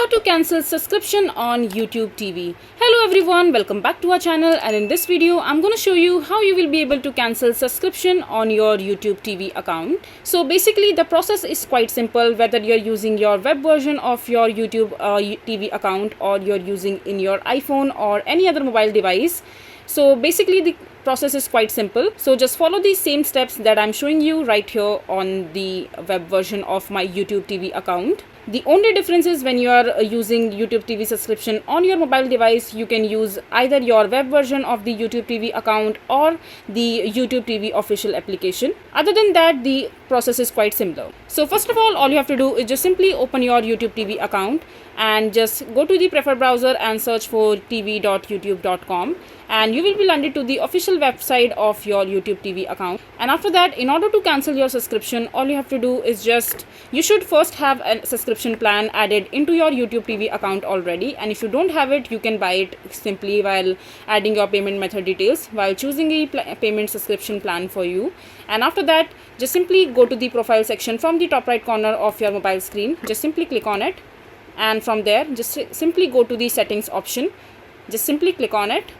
How to cancel subscription on YouTube TV. Hello everyone, welcome back to our channel, and in this video I'm going to show you how you will be able to cancel subscription on your YouTube TV account. So basically the process is quite simple, whether you're using your web version of your YouTube TV account or you're using in your iPhone or any other mobile device. So basically the process is quite simple. So just follow these same steps that I'm showing you right here on the web version of my YouTube TV account. The only difference is when you are using YouTube TV subscription on your mobile device, you can use either your web version of the YouTube TV account or the YouTube TV official application. Other than that, the process is quite similar. So first of all you have to do is just simply open your YouTube TV account and just go to the preferred browser and search for tv.youtube.com, and you will be landed to the official website of your YouTube TV account. And after that, in order to cancel your subscription, all you have to do is you should first have a subscription plan added into your YouTube TV account already, and if you don't have it, you can buy it simply while adding your payment method details while choosing a payment subscription plan for you. And after that, just simply go to the profile section from the top right corner of your mobile screen. Just simply click on it, and from there just simply go to the settings option. Just simply click on it,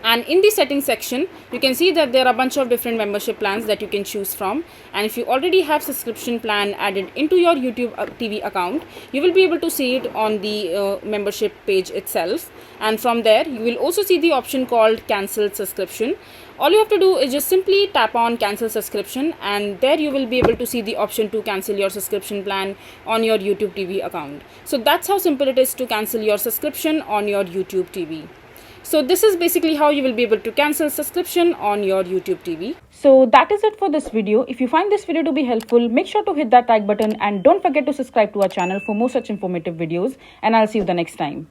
and in the settings section you can see that there are a bunch of different membership plans that you can choose from. And if you already have subscription plan added into your YouTube TV account, you will be able to see it on the membership page itself. And from there you will also see the option called cancel subscription. All you have to do is just simply tap on cancel subscription, and there you will be able to see the option to cancel your subscription plan on your YouTube TV account. So that's how simple it is to cancel your subscription on your YouTube TV. So this is basically how you will be able to cancel subscription on your YouTube TV. So that is it for this video. If you find this video to be helpful, make sure to hit that like button and don't forget to subscribe to our channel for more such informative videos, and I'll see you the next time.